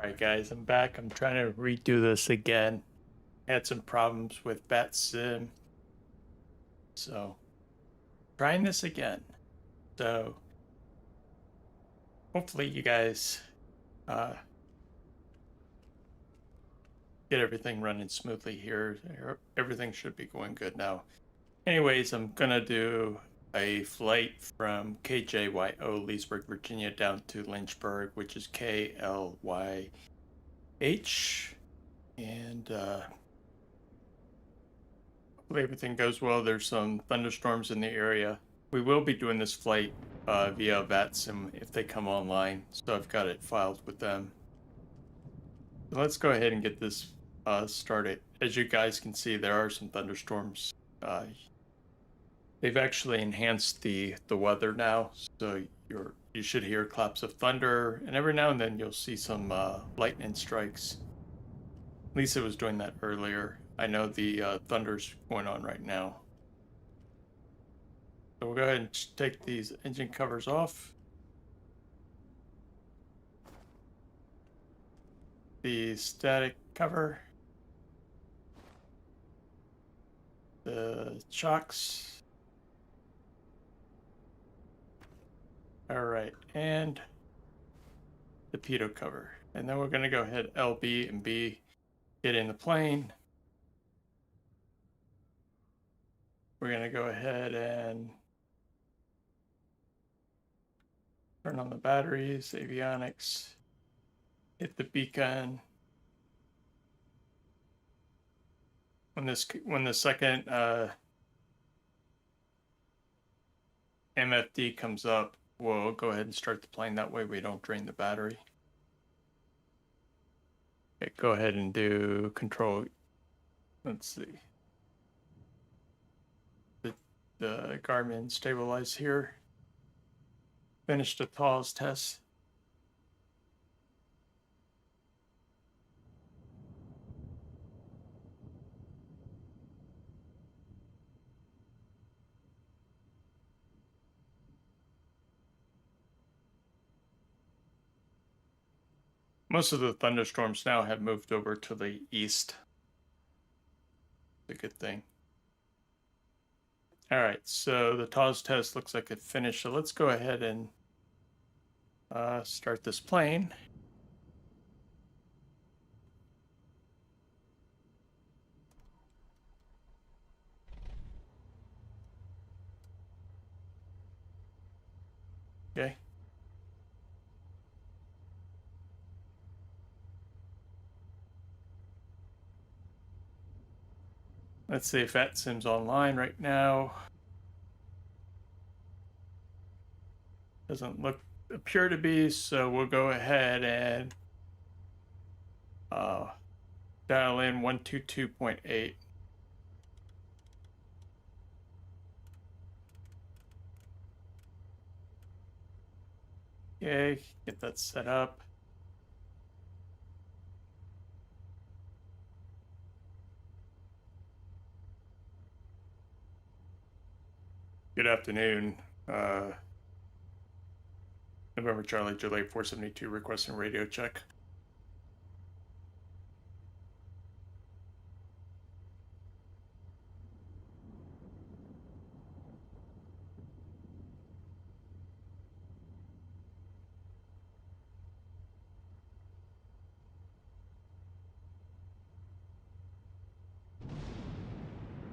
Alright guys, I'm back. I'm trying to redo this again. Had some problems with Vatsim, so trying this again. So hopefully you guys uh, get everything running smoothly here. Everything should be going good now. Anyways, I'm gonna do a flight from KJYO, Leesburg, Virginia, down to Lynchburg, which is KLYH. And hopefully everything goes well. There's some thunderstorms in the area. We will be doing this flight via Vatsim if they come online, so I've got it filed with them. So let's go ahead and get this started. As you guys can see, there are some thunderstorms. They've actually enhanced the weather now, so you should hear claps of thunder, and every now and then you'll see some lightning strikes. At least it was doing that earlier. I know the thunder's going on right now. So we'll go ahead and take these engine covers off. The static cover. The chocks. All right, and the pitot cover. And then we're going to go ahead LB and B, get in the plane. We're going to go ahead and turn on the batteries, avionics, hit the beacon. When the second MFD comes up, we'll go ahead and start the plane. That way we don't drain the battery. Okay, go ahead and do control. Let's see. The Garmin stabilize here. Finish the TAWS test. Most of the thunderstorms now have moved over to the east. It's a good thing. All right, so the TAWS test looks like it finished. So let's go ahead and start this plane. Okay. Let's see if Vatsim's online right now. Doesn't appear to be, so we'll go ahead and dial in 122.8. Okay, get that set up. Good afternoon. November Charlie Juliet 472 requesting radio check.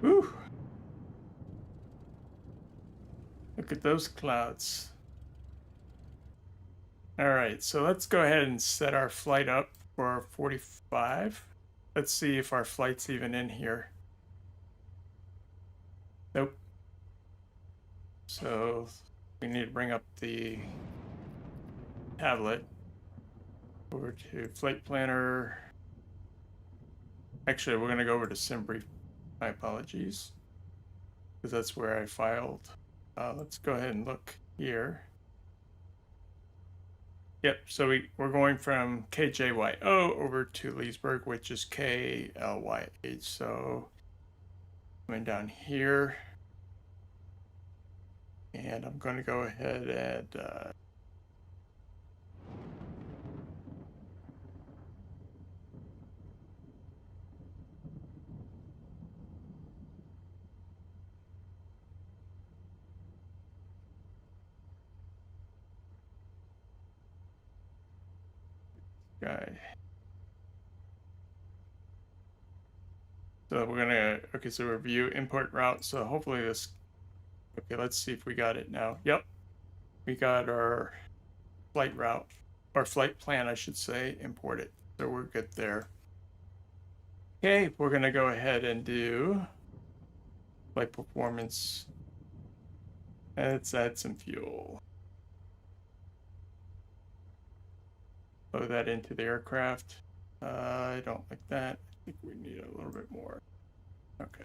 Whew. Look at those clouds. All right, so let's go ahead and set our flight up for 45. Let's see if our flight's even in here. Nope. So we need to bring up the tablet over to Flight Planner. Actually, we're going to go over to SimBrief. My apologies, because that's where I filed. Let's go ahead and look here. Yep, so we're going from KJYO over to Leesburg, which is KLYH. So coming down here, and I'm going to go ahead and Okay. So we're gonna, okay, so review import route. So hopefully this, okay, let's see if we got it now. Yep, we got our flight route, or flight plan, I should say, import it. So we're good there. Okay, we're gonna go ahead and do flight performance. Let's add some fuel. Load that into the aircraft. I don't like that. I think we need a little bit more. Okay.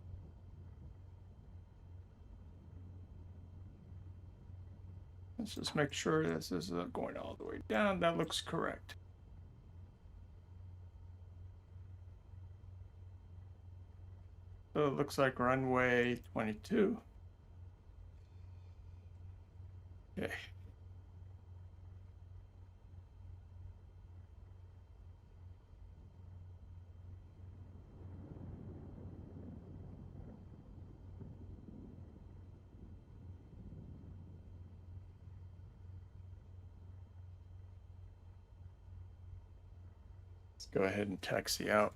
Let's just make sure this is going all the way down. That looks correct. So it looks like runway 22. Okay. Let's go ahead and taxi out.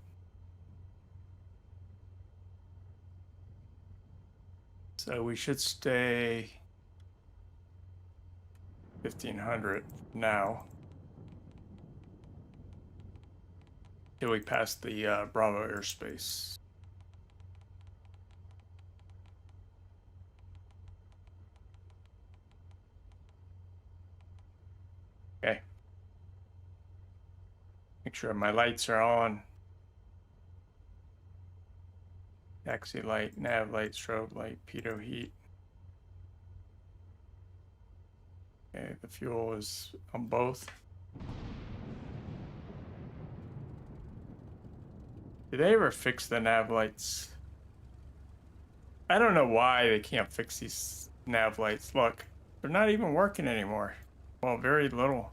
So we should stay 1500 now. Till we pass the Bravo airspace. Okay. Make sure my lights are on. Taxi light, nav light, strobe light, pitot heat. Okay, the fuel is on both. Did they ever fix the nav lights? I don't know why they can't fix these nav lights. Look, they're not even working anymore. Well, very little.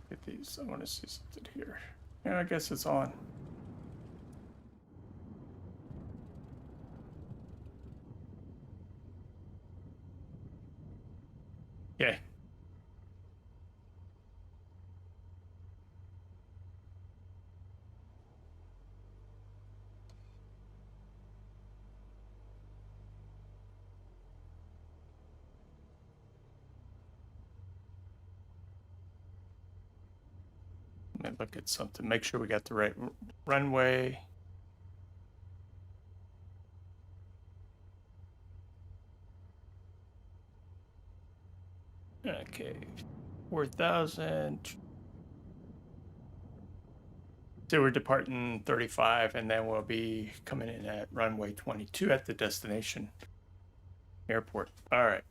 Get these. I want to see something here. Yeah, I guess it's on. Okay. Let me look at something. Make sure we got the right runway. Okay. 4,000. So we're departing 35, and then we'll be coming in at runway 22 at the destination airport. All right.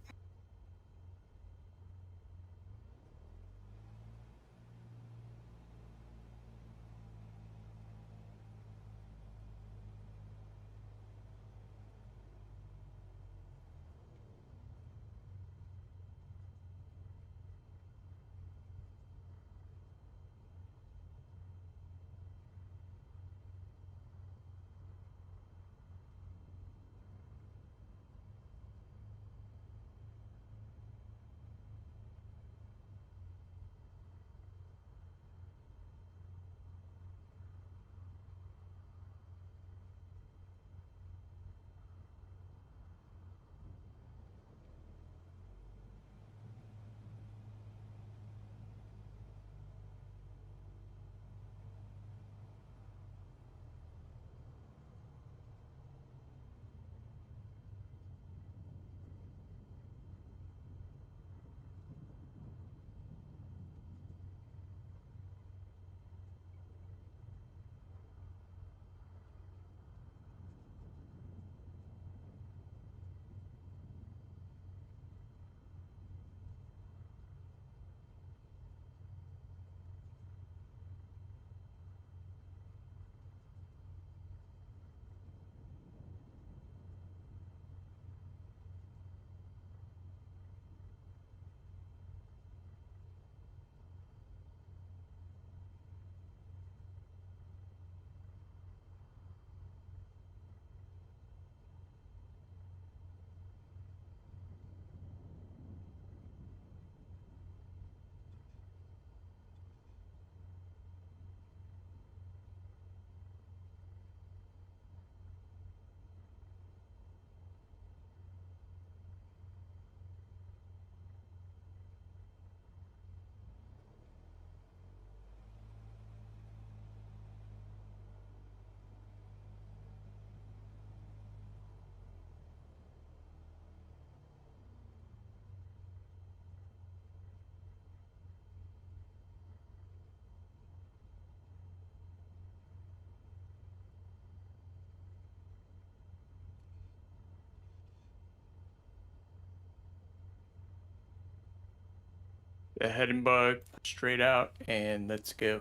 The heading bug straight out, and let's go.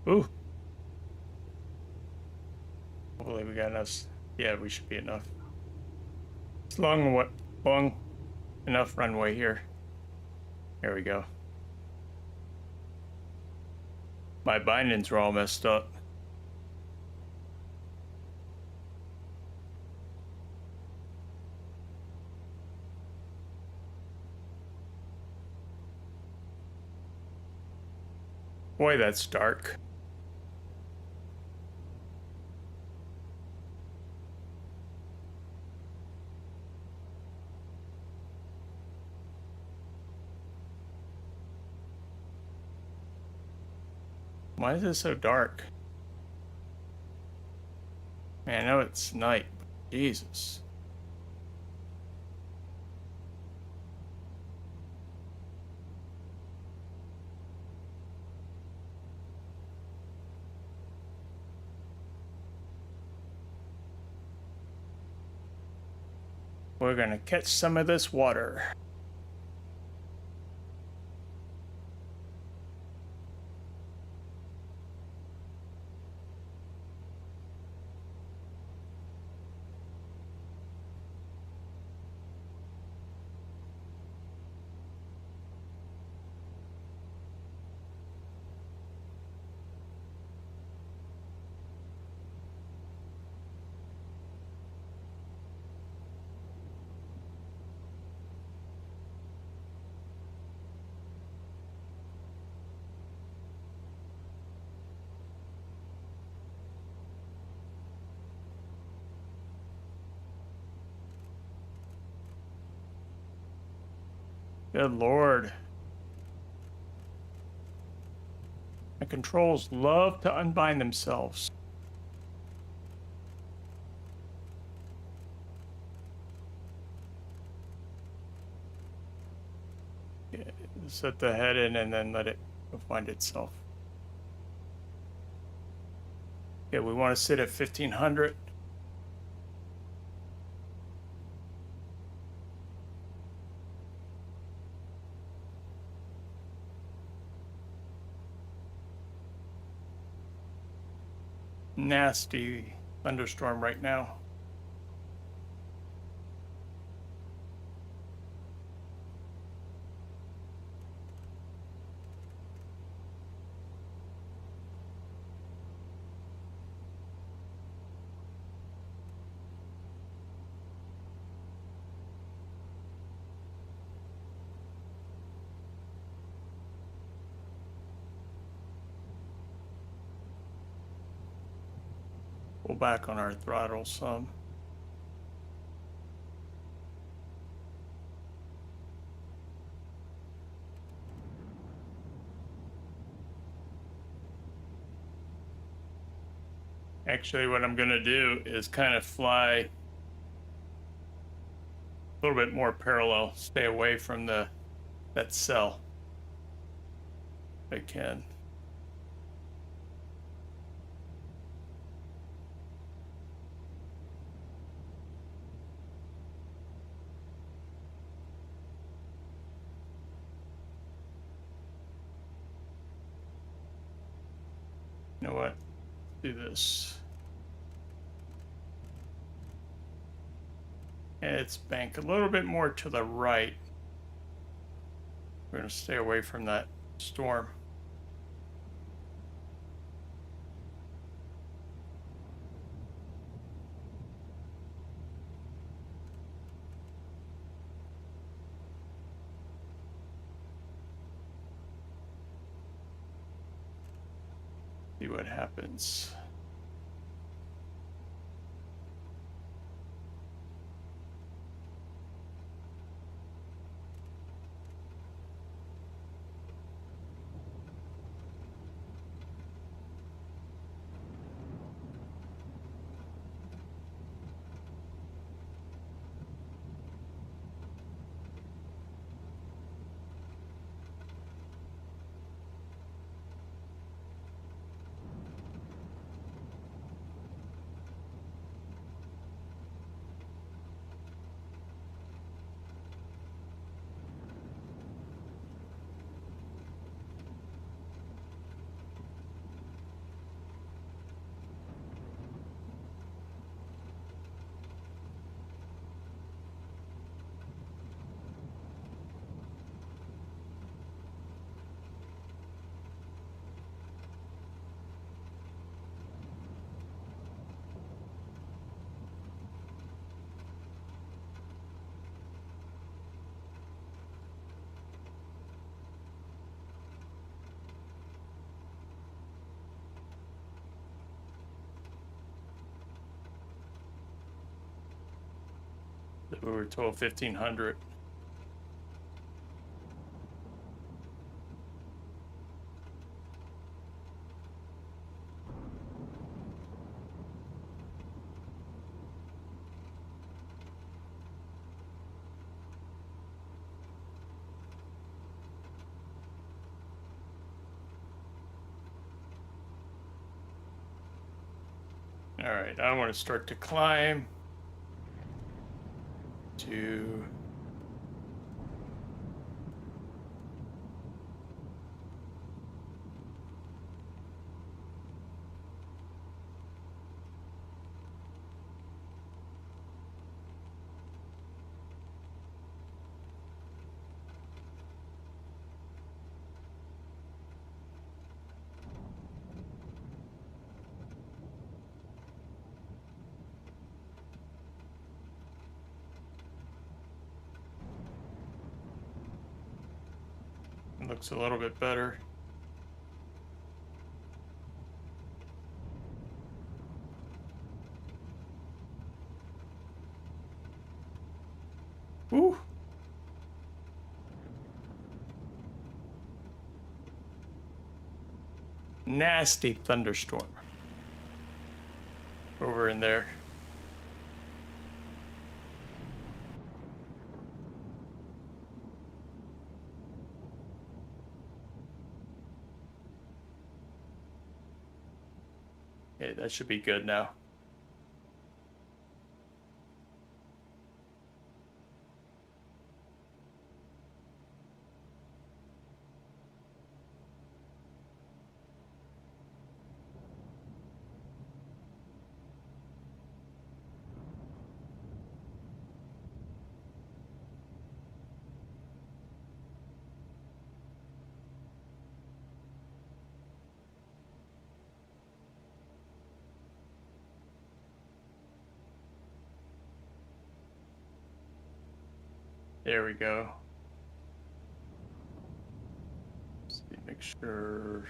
Ooh. Hopefully we got enough. Yeah, we should be enough. It's long enough runway here. There we go. My bindings are all messed up. Boy, that's dark. Why is it so dark? Man, I know it's night, but Jesus. We're gonna catch some of this water. Good Lord. My controls love to unbind themselves. Yeah, set the head in and then let it go find itself. Yeah, we want to sit at 1500. Nasty thunderstorm right now. Pull back on our throttle some. Actually, what I'm going to do is kind of fly a little bit more parallel, stay away from that cell if I can. You know what? Do this. And it's bank a little bit more to the right. We're going to stay away from that storm. See what happens. We were told 1,500. All right, I want to start to climb to it looks a little bit better. Woo! Nasty thunderstorm over in there. Okay, that should be good now. There we go. Let's see, make sure.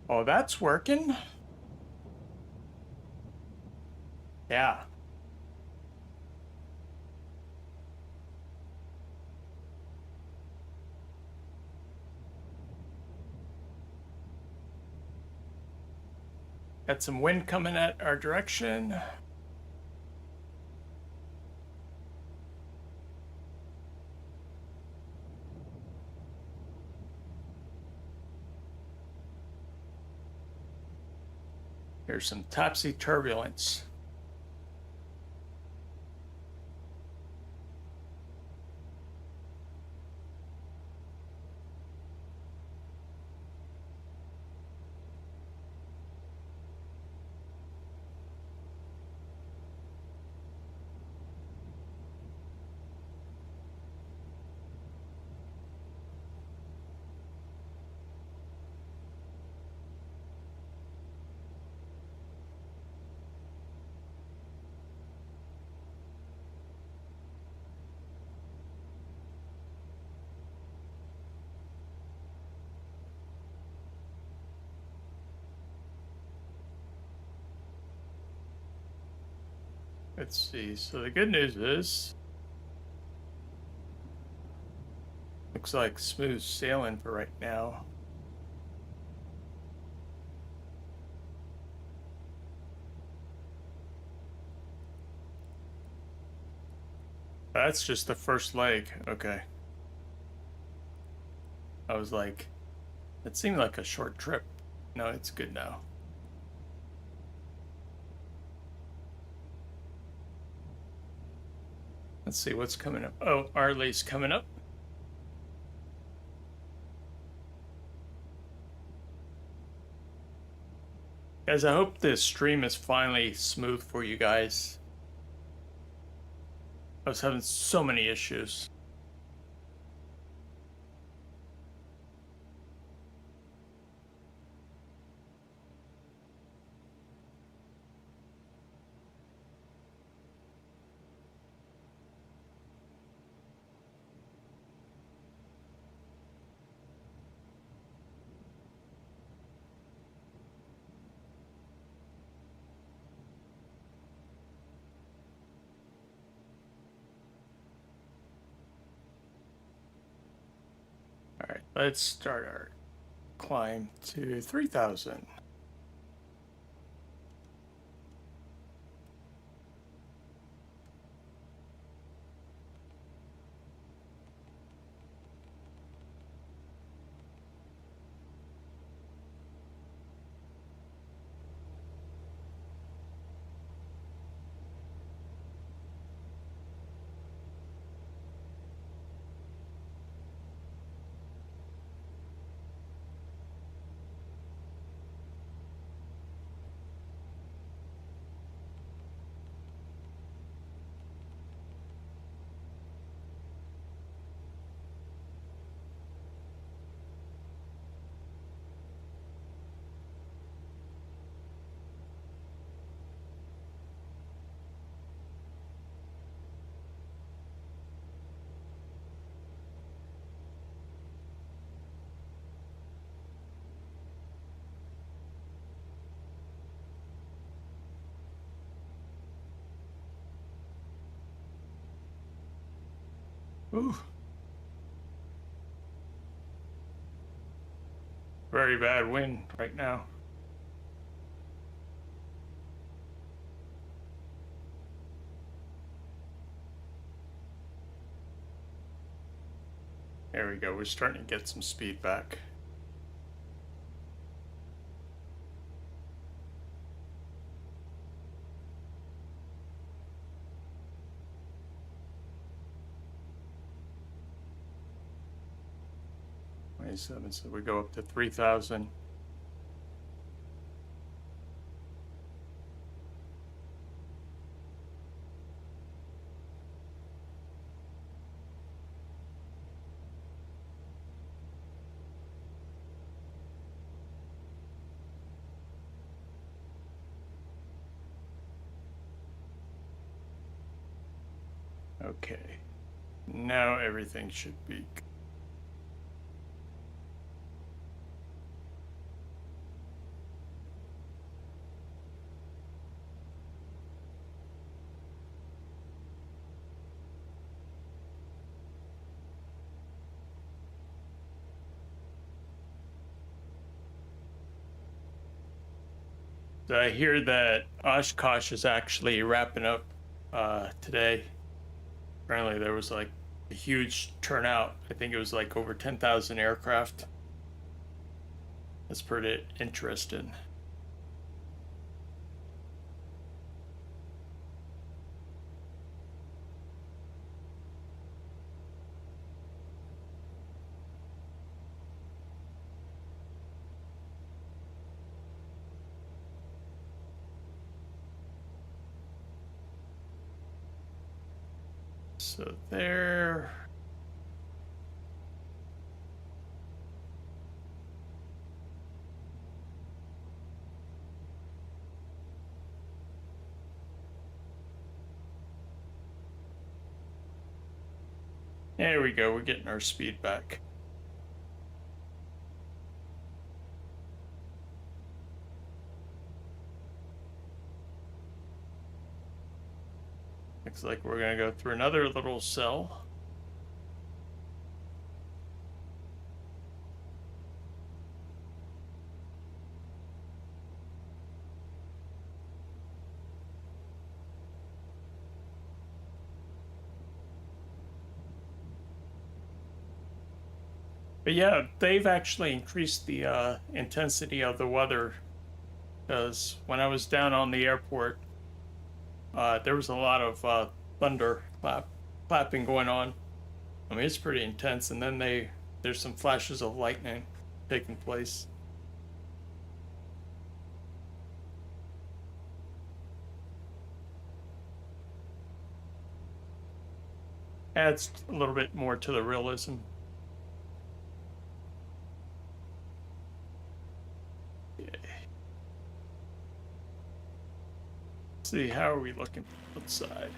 Oh, that's working. Yeah. Got some wind coming at our direction. Here's some topsy turbulence. Let's see. So the good news is, looks like smooth sailing for right now. That's just the first leg. Okay. I was like, it seemed like a short trip. No, it's good now. Let's see what's coming up. Oh, Arley's coming up. Guys, I hope this stream is finally smooth for you guys. I was having so many issues. All right, let's start our climb to 3,000. Ooh. Very bad wind right now. There we go. We're starting to get some speed back. So we go up to 3,000. Okay. Now everything should be. So I hear that Oshkosh is actually wrapping up today. Apparently there was like a huge turnout. I think it was like over 10,000 aircraft. That's pretty interesting. So there. There we go. We're getting our speed back. Looks like we're going to go through another little cell. But yeah, they've actually increased the intensity of the weather, because when I was down on the airport, there was a lot of thunder clapping going on. I mean, it's pretty intense, and then there's some flashes of lightning taking place. Adds a little bit more to the realism. See, how are we looking outside?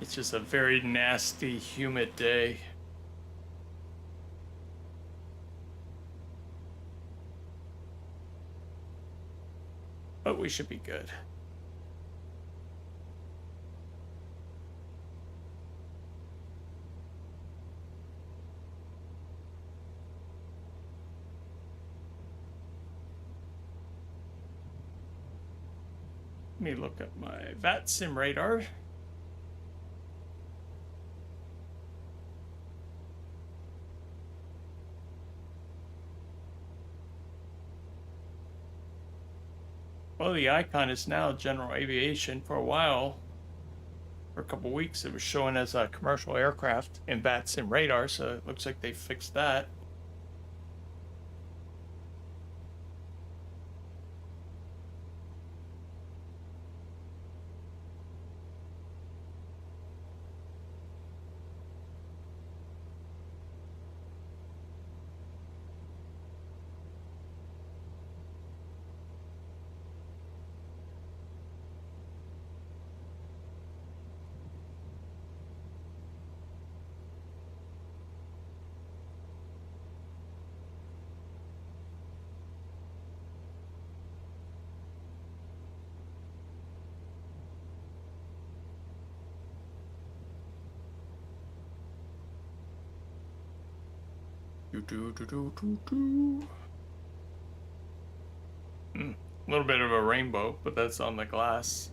It's just a very nasty, humid day. But we should be good. Let me look at my Vatsim radar. Well, the icon is now general aviation. For a while, for a couple weeks, it was showing as a commercial aircraft in Vatsim radar, so it looks like they fixed that. A little bit of a rainbow, but that's on the glass.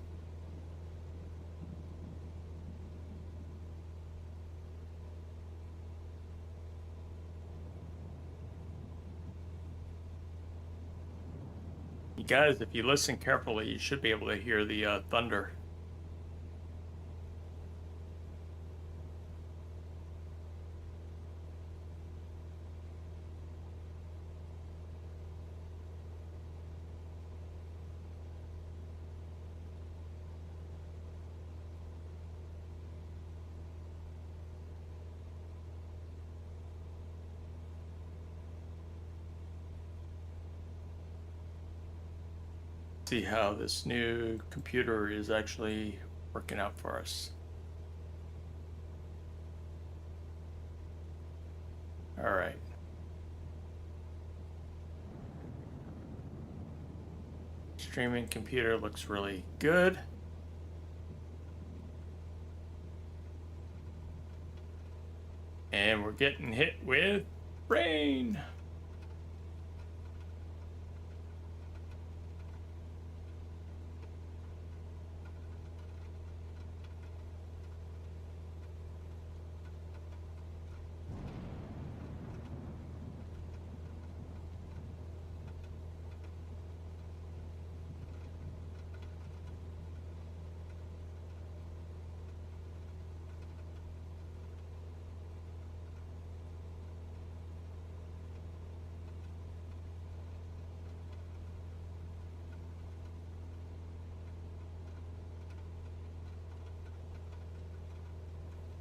You guys, if you listen carefully, you should be able to hear the thunder. See how this new computer is actually working out for us. All right. Streaming computer looks really good. And we're getting hit with rain.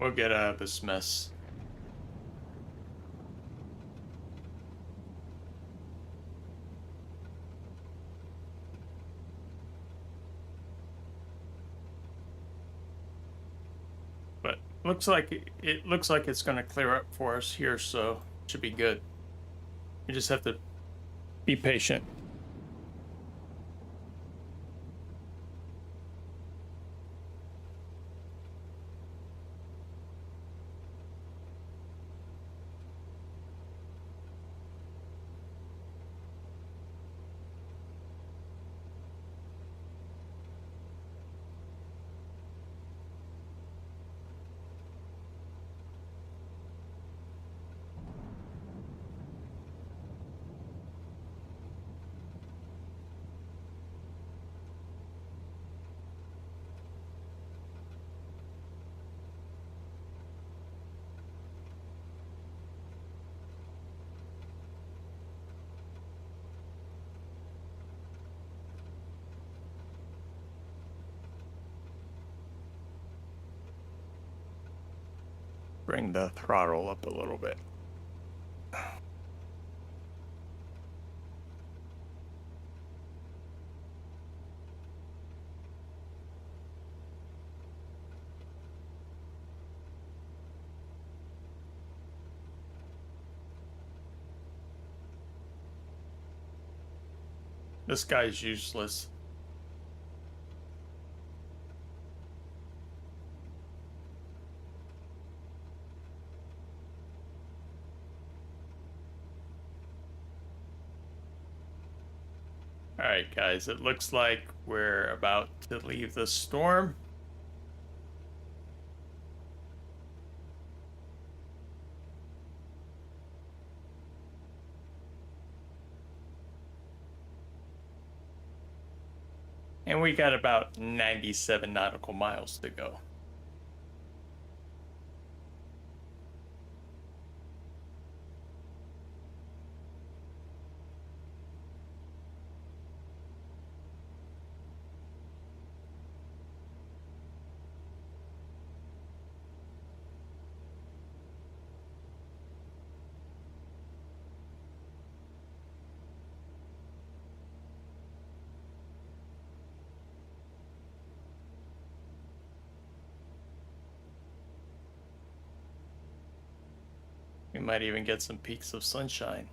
We'll get out of this mess. But looks like it looks like it's going to clear up for us here, so it should be good. You just have to be patient. Bring the throttle up a little bit. This guy's useless. Alright, guys, it looks like we're about to leave the storm. And we got about 97 nautical miles to go. We might even get some peaks of sunshine.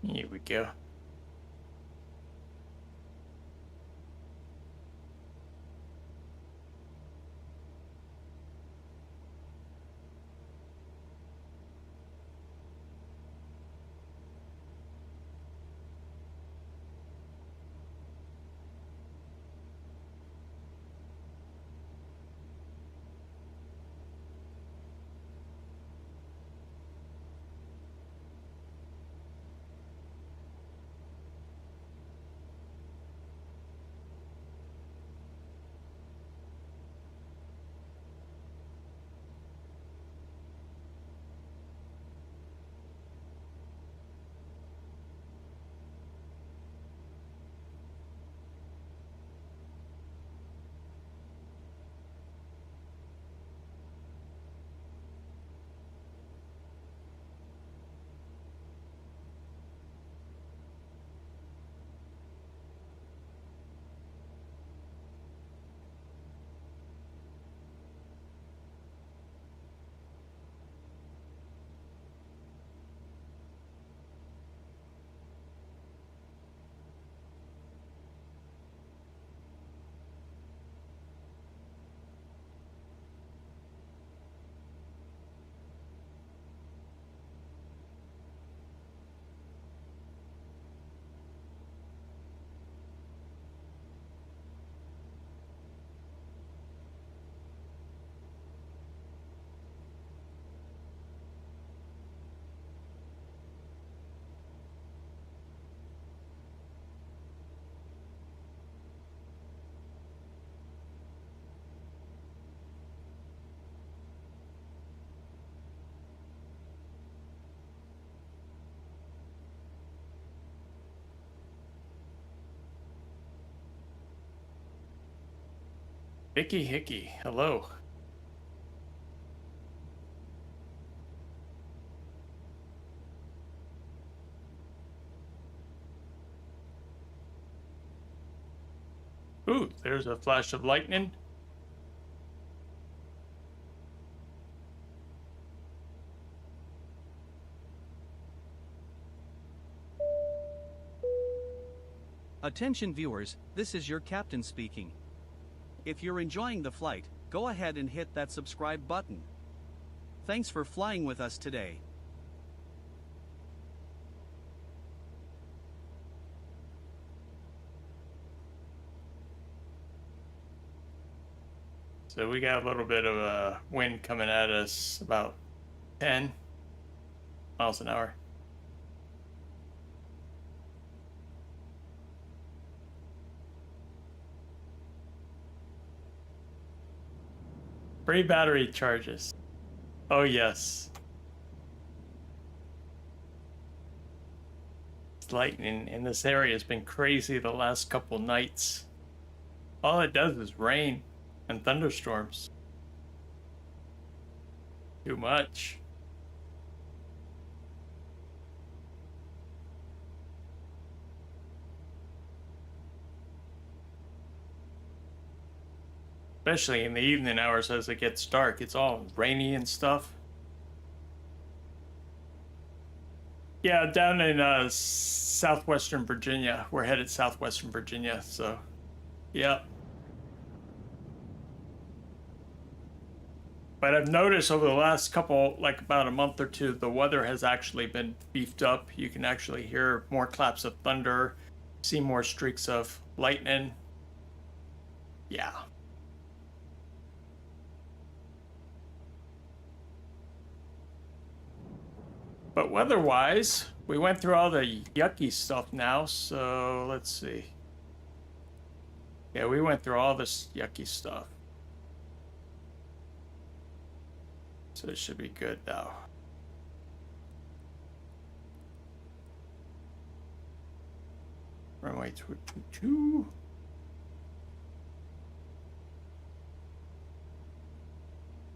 Here we go. Vicky Hickey, hello. Ooh, there's a flash of lightning. Attention viewers, this is your captain speaking. If you're enjoying the flight, go ahead and hit that subscribe button. Thanks for flying with us today. So we got a little bit of a wind coming at us, about 10 miles an hour. Free battery charges. Oh, yes. Lightning in this area has been crazy the last couple nights. All it does is rain and thunderstorms. Too much. Especially in the evening hours as it gets dark. It's all rainy and stuff. Yeah, down in southwestern Virginia. We're headed southwestern Virginia, so yeah. But I've noticed over the last couple, like about a month or two, the weather has actually been beefed up. You can actually hear more claps of thunder, see more streaks of lightning. Yeah. But weather-wise, we went through all the yucky stuff now, so let's see. Yeah, we went through all this yucky stuff. So it should be good now. Runway 222.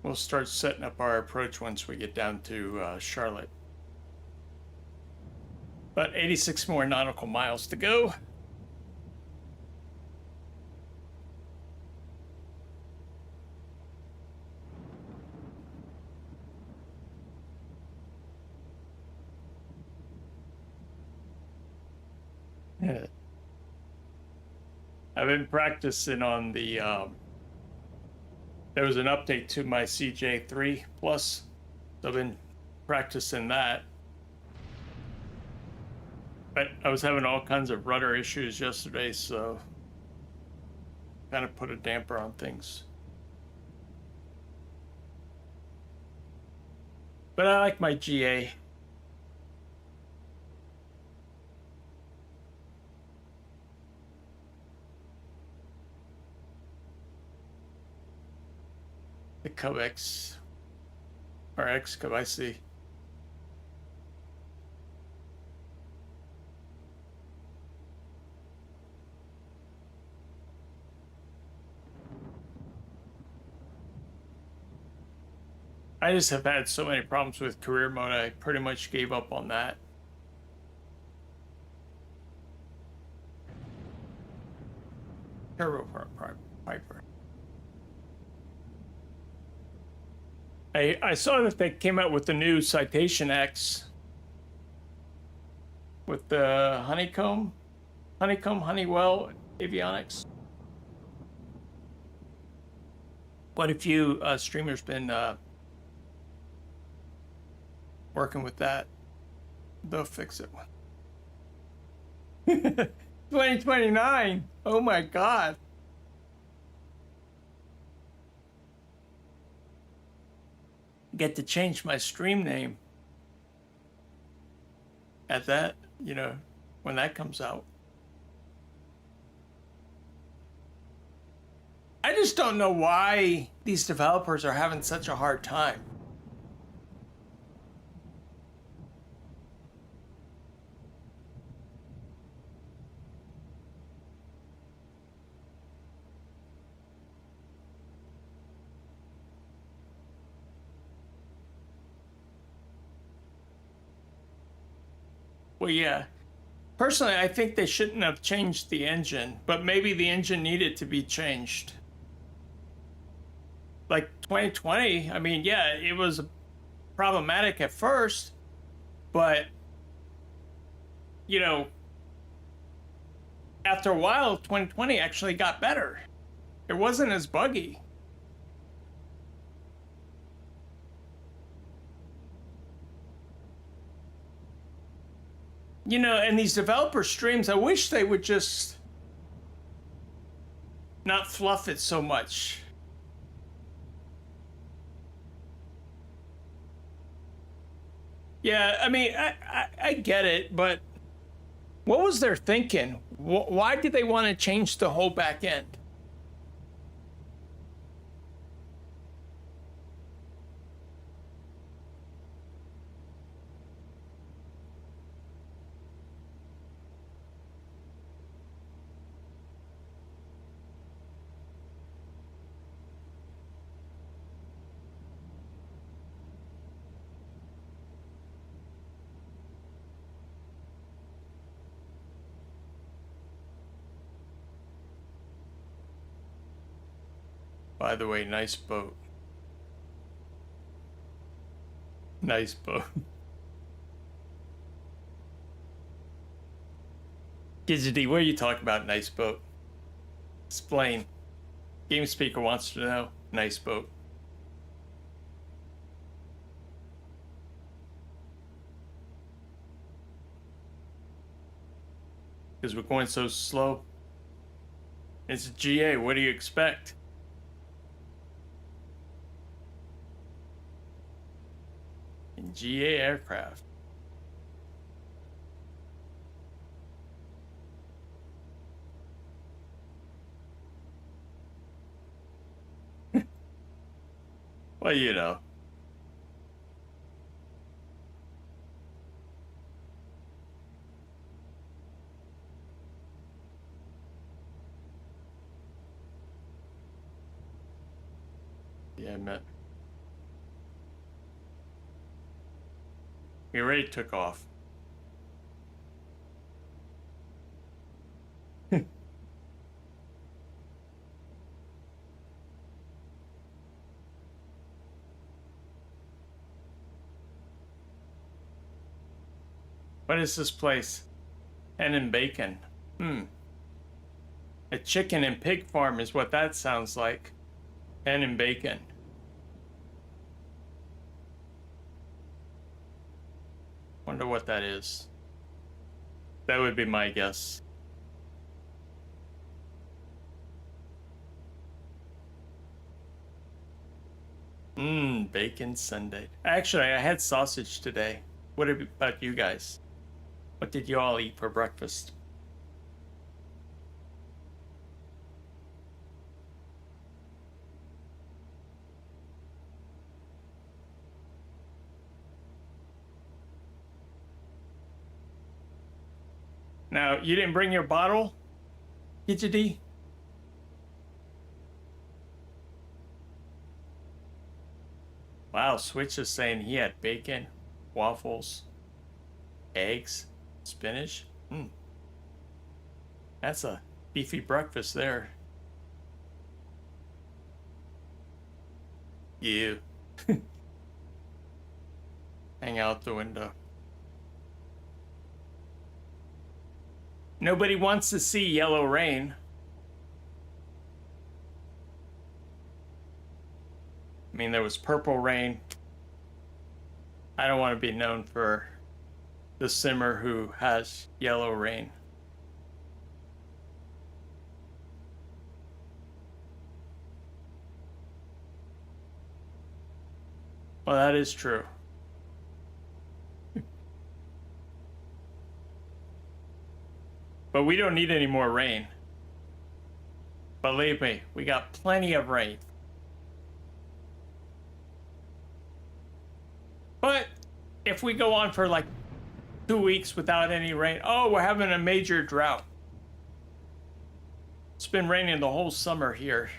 We'll start setting up our approach once we get down to Charlotte. About 86 more nautical miles to go. Yeah. I've been practicing on the, there was an update to my CJ3 Plus. So I've been practicing that. But I was having all kinds of rudder issues yesterday, so kind of put a damper on things. But I like my GA. The Cub X, or X Cub, I see. I just have had so many problems with career mode, I pretty much gave up on that. Turbo Piper. I saw that they came out with the new Citation X with the Honeywell avionics. Quite a few streamers been working with that. They'll fix it. 2029. Oh my God. Get to change my stream name at that, you know, when that comes out. I just don't know why these developers are having such a hard time. Well, yeah. Personally, I think they shouldn't have changed the engine, but maybe the engine needed to be changed. Like 2020, I mean, yeah, it was problematic at first, but, you know, after a while, 2020 actually got better. It wasn't as buggy. You know, and these developer streams, I wish they would just not fluff it so much. Yeah, I mean, I get it, but what was their thinking? Why did they want to change the whole back end? By the way, nice boat. Nice boat. Gidgety, what are you talking about, nice boat? Explain. Game speaker wants to know. Nice boat. Because we're going so slow. It's GA, what do you expect? In GA aircraft. Well, you know. Yeah, man. We already took off. What is this place? Hen and bacon. A chicken and pig farm is what that sounds like. Hen and bacon. Wonder what that is. That would be my guess. Bacon Sunday. Actually, I had sausage today. What about you guys? What did you all eat for breakfast? Now, you didn't bring your bottle, Gidgety? Wow, Switch is saying he had bacon, waffles, eggs, spinach. That's a beefy breakfast there. You. Hang out the window. Nobody wants to see yellow rain. I mean, there was purple rain. I don't want to be known for the simmer who has yellow rain. Well, that is true. But we don't need any more rain. Believe me, we got plenty of rain. But if we go on for like 2 weeks without any rain, oh, we're having a major drought. It's been raining the whole summer here.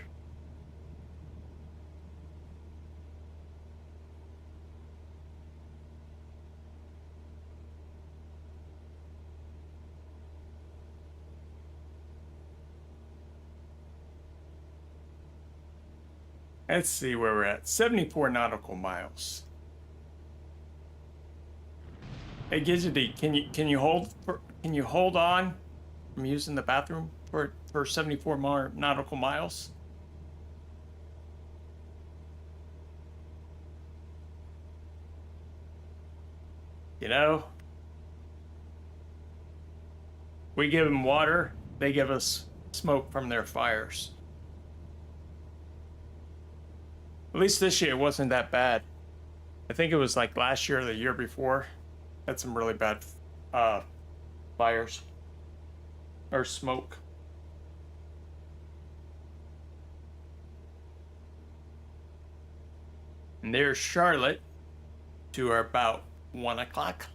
Let's see where we're at. 74 nautical miles. Hey Gidgety, can you hold on from using the bathroom for 74 more nautical miles? You know, we give them water, they give us smoke from their fires. At least this year it wasn't that bad. I think it was like last year or the year before. Had some really bad fires or smoke. And there's Charlotte to about 1 o'clock.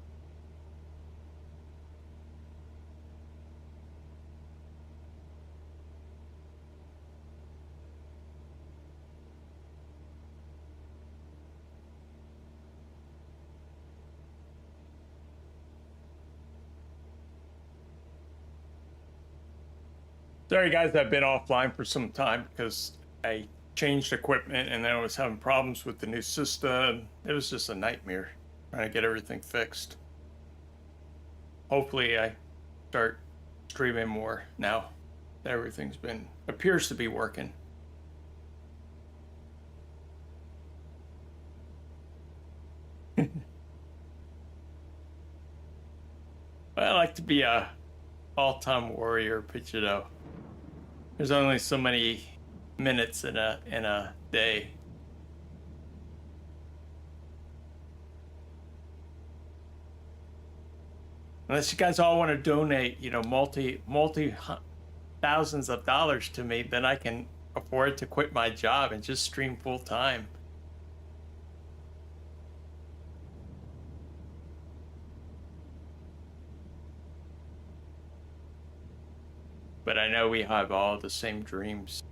Sorry guys, I've been offline for some time because I changed equipment, and then I was having problems with the new system. It was just a nightmare trying to get everything fixed. Hopefully I start streaming more now that everything's appears to be working. I like to be a all-time warrior, but you know, there's only so many minutes in a day. Unless you guys all want to donate, you know, multi thousands of dollars to me, then I can afford to quit my job and just stream full time. But I know we have all the same dreams.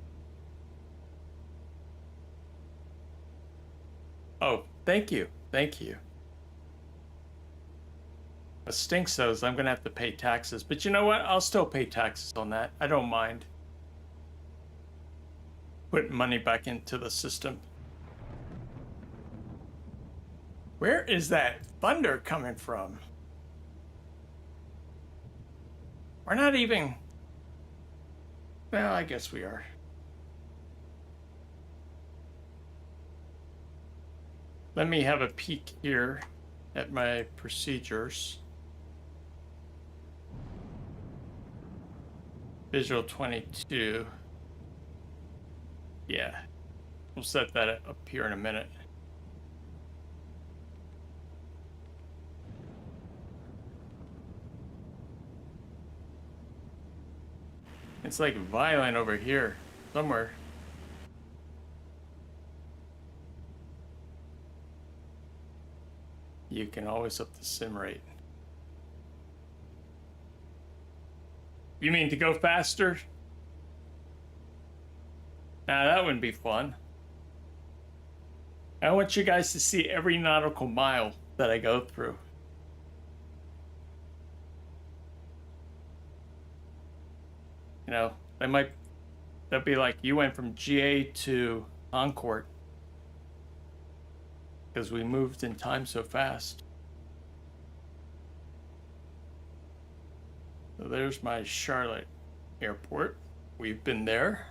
Oh, thank you. Thank you. What stinks though is I'm gonna have to pay taxes. But you know what? I'll still pay taxes on that. I don't mind putting money back into the system. Where is that thunder coming from? We're not even... Well, I guess we are. Let me have a peek here at my procedures. Visual 22. Yeah, we'll set that up here in a minute. It's like violent over here somewhere. You can always up the sim rate. You mean to go faster? Nah, that wouldn't be fun. I want you guys to see every nautical mile that I go through. You know, they'll be like, you went from GA to Concord because we moved in time so fast. So there's my Charlotte airport. We've been there.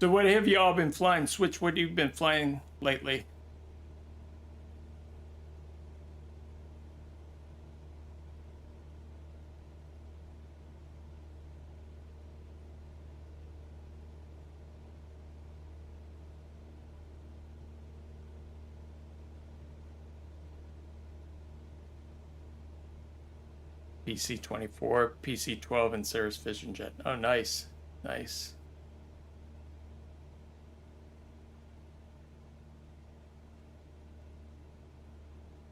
So what have you all been flying? Switch, what have you been flying lately? PC-24, PC-12, and Cirrus Vision Jet. Oh, nice. Nice.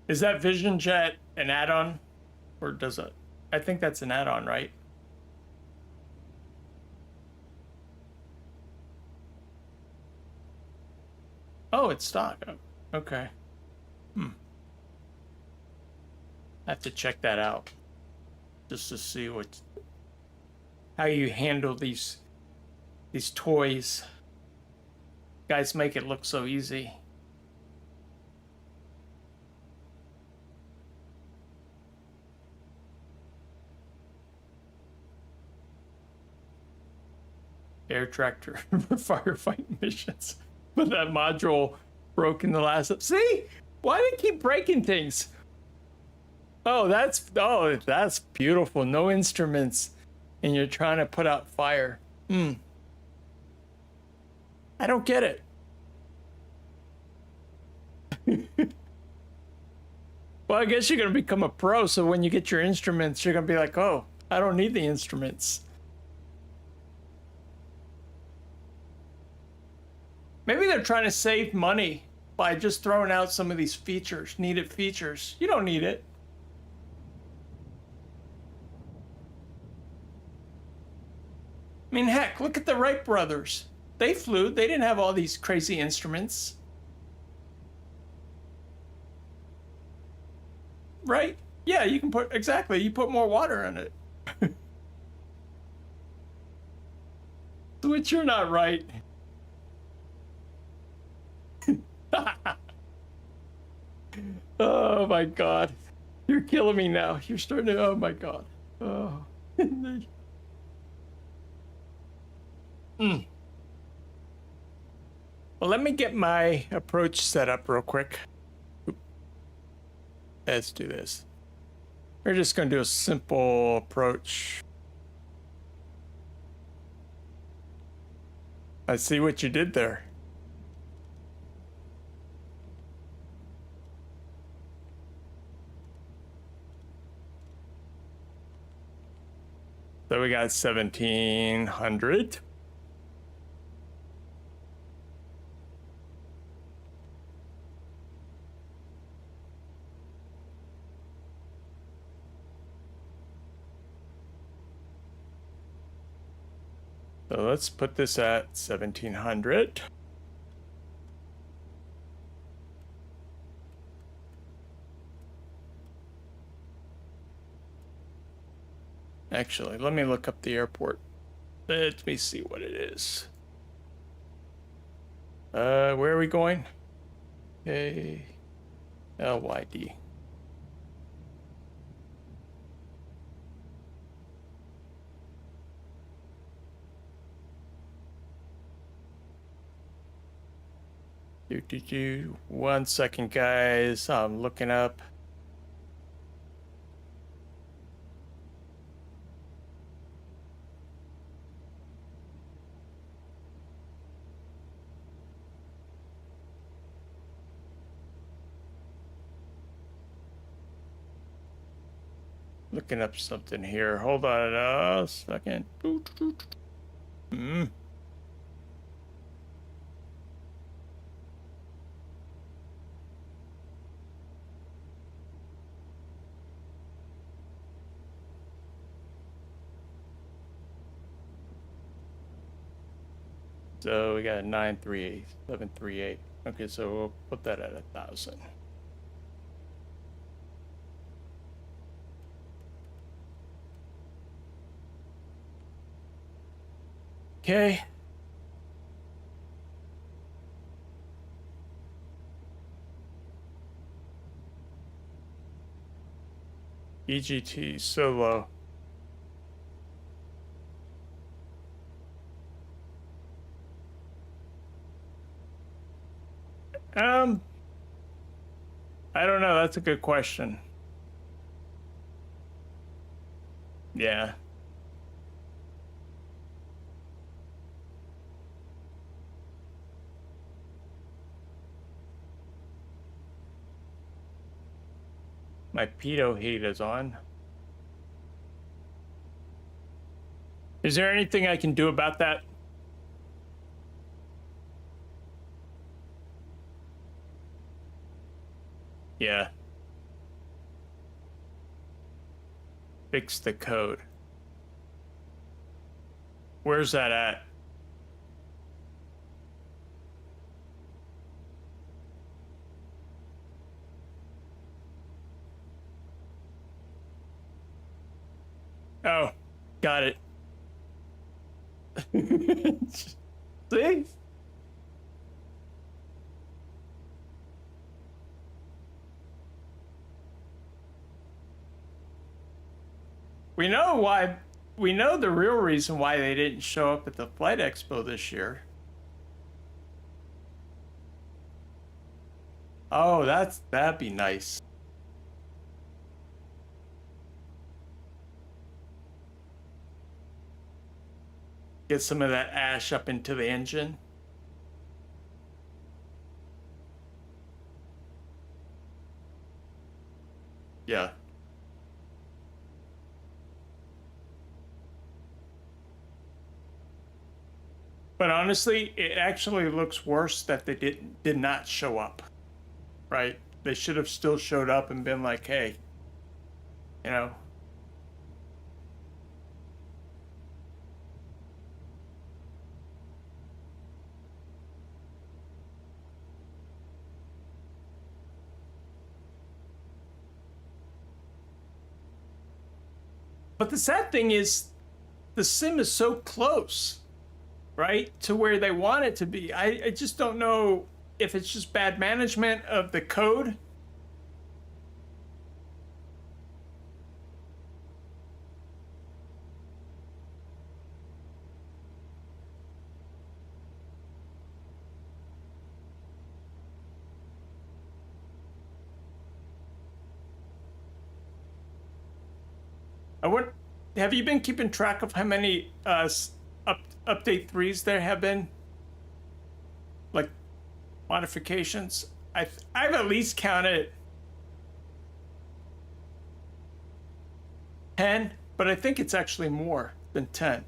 Is that Vision Jet an add-on? Or does it? I think that's an add-on, right? Oh, it's stock. Okay. I have to check that out. Just to see how you handle these toys. Guys make it look so easy. Air tractor for firefighting missions. But that module broke in the last... See? Why do they keep breaking things? Oh, that's beautiful. No instruments, and you're trying to put out fire. I don't get it. Well, I guess you're gonna become a pro, so when you get your instruments, you're gonna be like, oh, I don't need the instruments. Maybe they're trying to save money by just throwing out some of these features, needed features. You don't need it. I mean, heck, look at the Wright brothers. They flew. They didn't have all these crazy instruments. Right? Yeah, you can put, exactly, you put more water in it. Which you're not right. Oh my God. You're killing me now. You're starting to, oh my God. Oh. Mm. Well, let me get my approach set up real quick. Let's do this. We're just going to do a simple approach. I see what you did there. So we got 1700. So let's put this at 1700. Actually, let me look up the airport. Let me see what it is. Where are we going? KLYD. Do. 1 second, guys. I'm looking up. Looking up something here. Hold on a second. So we got 938, 738. Okay, so we'll put that at 1,000. Okay. EGT so low. I don't know. That's a good question. Yeah. My pitot heat is on. Is there anything I can do about that? Yeah. Fix the code. Where's that at? Oh, got it. See? We know why. We know the real reason why they didn't show up at the Flight Expo this year. Oh, that'd be nice. Get some of that ash up into the engine. Yeah. But honestly, it actually looks worse that they did not show up. Right? They should have still showed up and been like, hey, you know. But the sad thing is, the sim is so close, right, to where they want it to be. I just don't know if it's just bad management of the code. I would. Have you been keeping track of how many update 3s there have been? Like modifications? I've at least counted 10, but I think it's actually more than 10.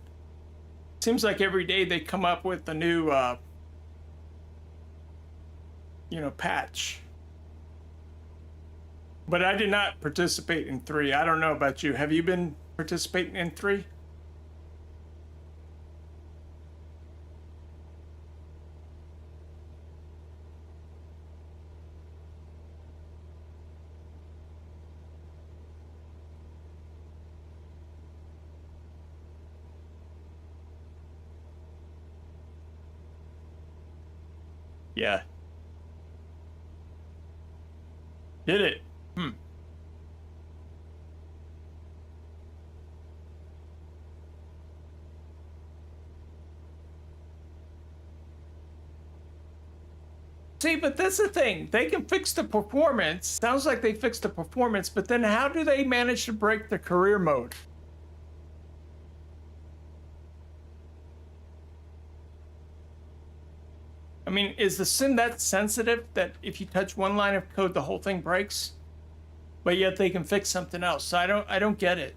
Seems like every day they come up with a new patch. But I did not participate in 3. I don't know about you. Have you been participating in 3? Yeah. Did it? Hmm. See, but that's the thing. They can fix the performance. Sounds like they fixed the performance, but then how do they manage to break the career mode? I mean, is the sim that sensitive that if you touch one line of code, the whole thing breaks? But yet they can fix something else. So I don't get it.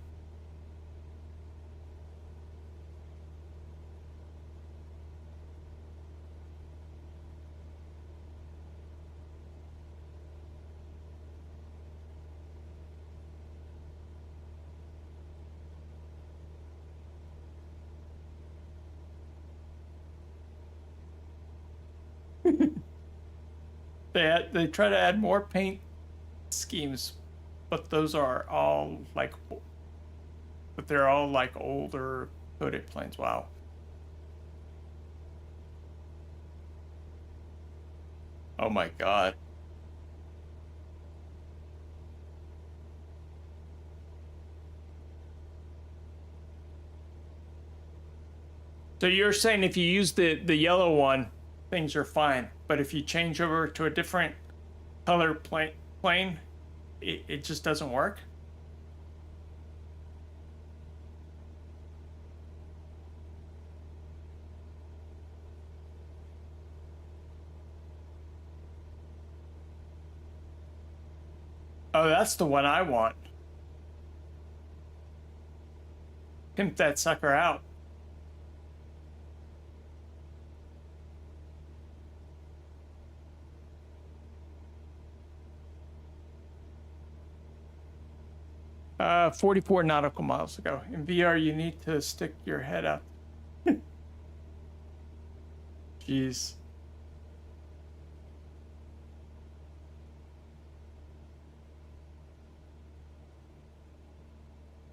They try to add more paint schemes, but those are all like, but they're all like older coded planes. Wow. Oh my God. So you're saying if you use the yellow one, things are fine, but if you change over to a different color plane, it just doesn't work? Oh, that's the one I want. Pimp that sucker out. Uh, 44 nautical miles ago. In VR, you need to stick your head up. Jeez.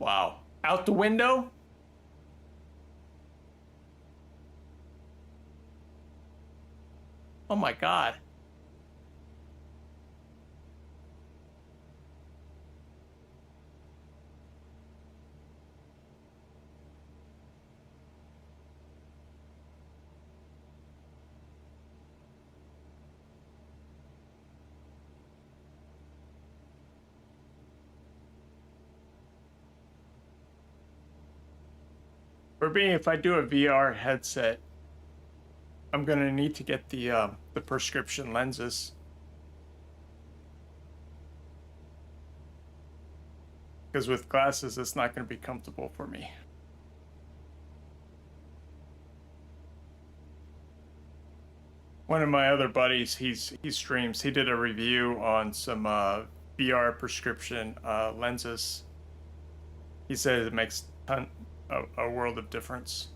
Wow. Out the window? Oh my God. For me, if I do a VR headset, I'm gonna need to get the prescription lenses. Because with glasses, it's not gonna be comfortable for me. One of my other buddies, he streams. He did a review on some VR prescription lenses. He said it makes a world of difference.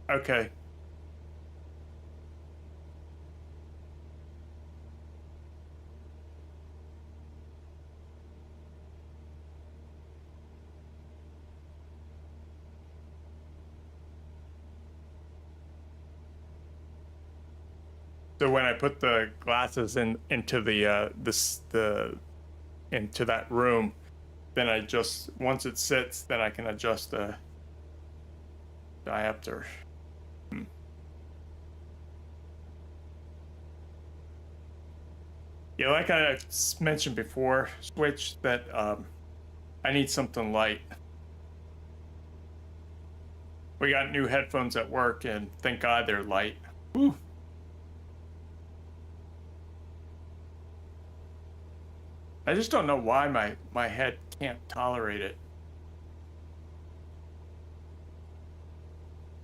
Okay. So when I put the glasses into the into that room, then I just once it sits, then I can adjust the diopter. Hmm. Yeah, like I mentioned before, Switch, that I need something light. We got new headphones at work, and thank God they're light. Whew. I just don't know why my head can't tolerate it.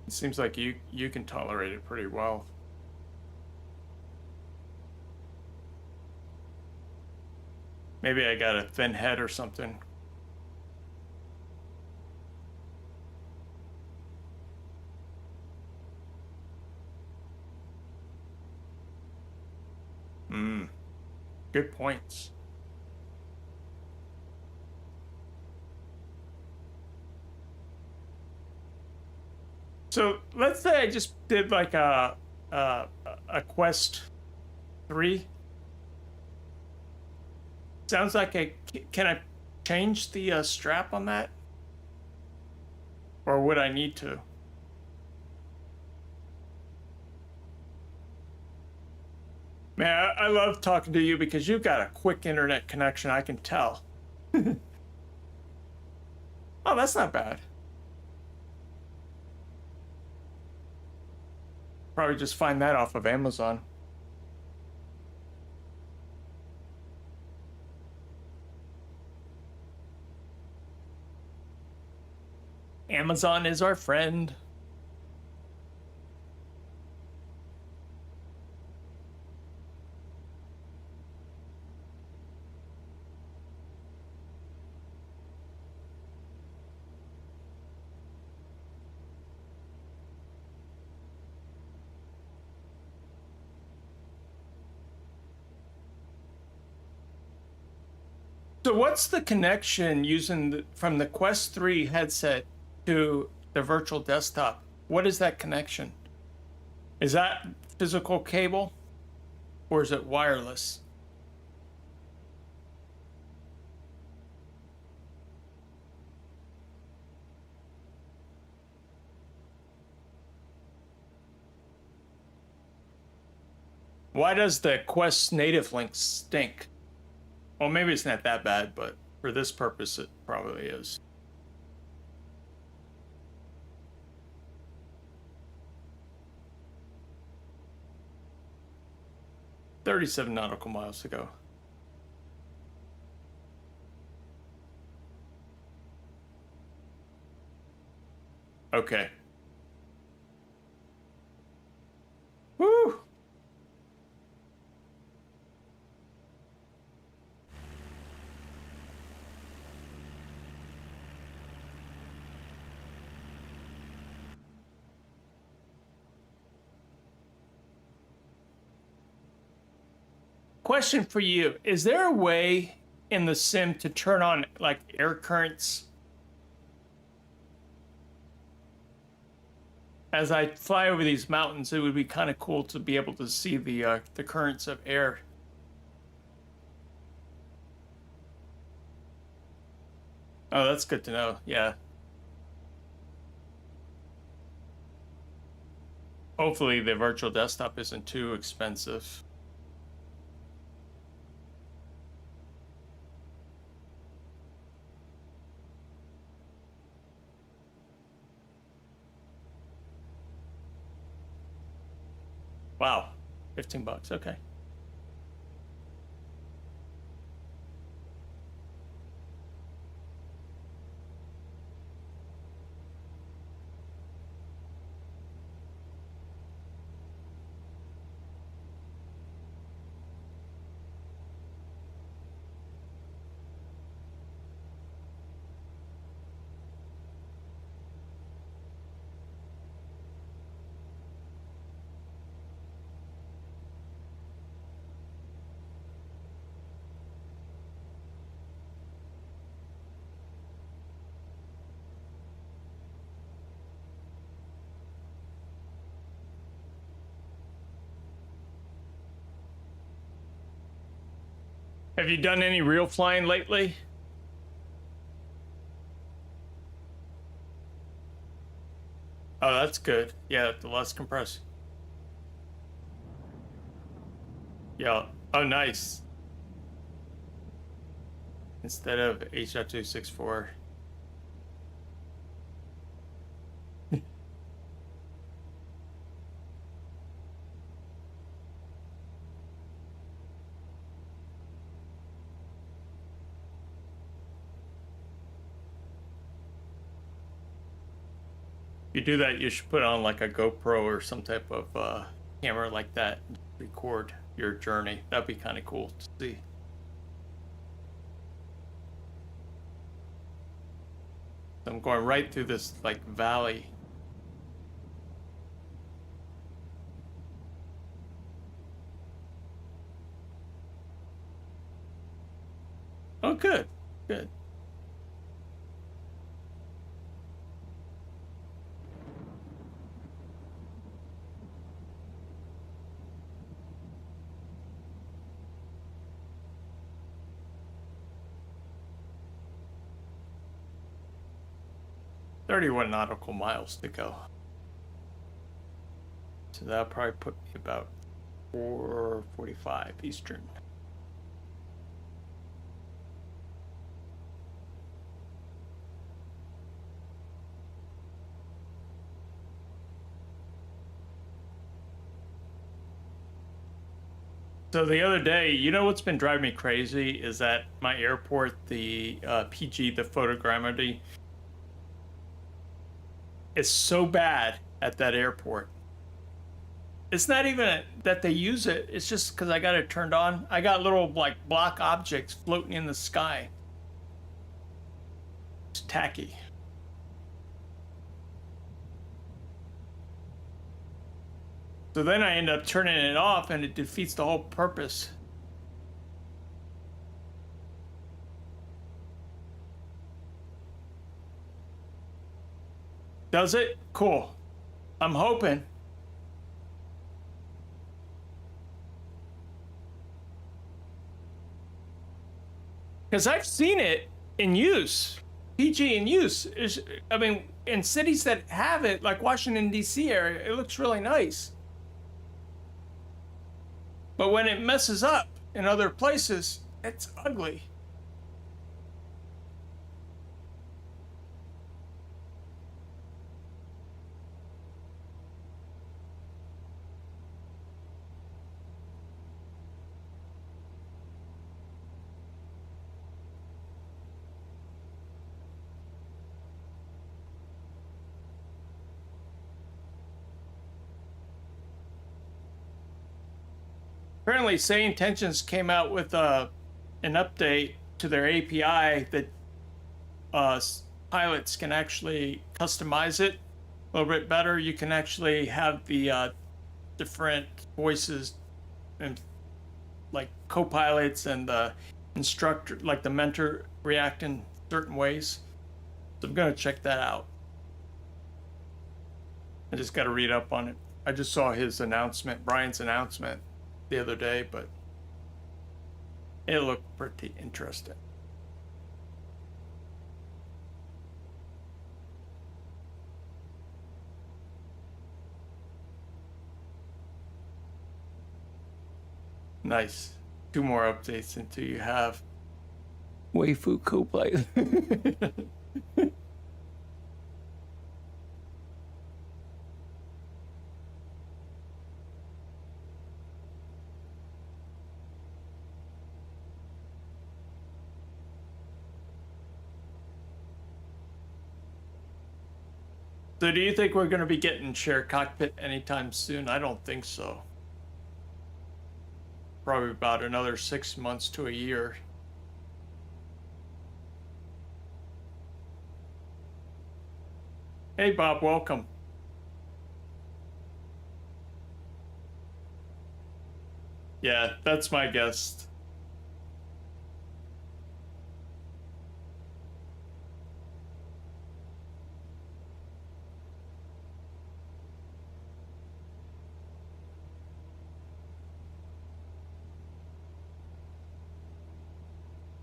It seems like you can tolerate it pretty well. Maybe I got a thin head or something. Hmm. Good points. So let's say I just did like a, a Quest 3. Sounds like can I change the strap on that? Or would I need to? Man, I love talking to you because you've got a quick internet connection, I can tell. Oh, that's not bad. Probably just find that off of Amazon. Amazon is our friend. So what's the connection using from the Quest 3 headset to the virtual desktop? What is that connection? Is that physical cable or is it wireless? Why does the Quest native link stink? Well, maybe it's not that bad, but for this purpose, it probably is. $37 nautical miles to go. Okay. Woo! Question for you. Is there a way in the sim to turn on like air currents? As I fly over these mountains, it would be kind of cool to be able to see the currents of air. Oh, that's good to know. Yeah. Hopefully the virtual desktop isn't too expensive. Wow. $15. Okay. Have you done any real flying lately? Oh, that's good. Yeah, the less compressed. Yeah. Oh, nice. Instead of H.264. If you do that, you should put on like a GoPro or some type of camera like that and record your journey. That'd be kind of cool to see. I'm going right through this like valley. Oh, good, good. "31 nautical miles to go." So that'll probably put me about 4:45 Eastern. So the other day, you know what's been driving me crazy is that my airport, the PG, the photogrammetry, is so bad at that airport. It's not even that they use it. It's just because I got it turned on. I got little like block objects floating in the sky. It's tacky. So then I end up turning it off and it defeats the whole purpose. Does it? Cool. I'm hoping. Because I've seen it in use. PG in use. I mean, in cities that have it, like Washington, D.C. area, it looks really nice. But when it messes up in other places, it's ugly. Apparently, Say Intentions came out with an update to their API that pilots can actually customize it a little bit better. You can actually have the different voices and like co-pilots and the instructor, like the mentor, react in certain ways. So I'm gonna check that out. I just got to read up on it. I just saw his announcement, Brian's announcement, the other day, but it looked pretty interesting. Nice. 2 more updates until you have Waifu co-pilot. So do you think we're going to be getting shared cockpit anytime soon? I don't think so. Probably about another 6 months to a year. Hey, Bob, welcome. Yeah, that's my guess.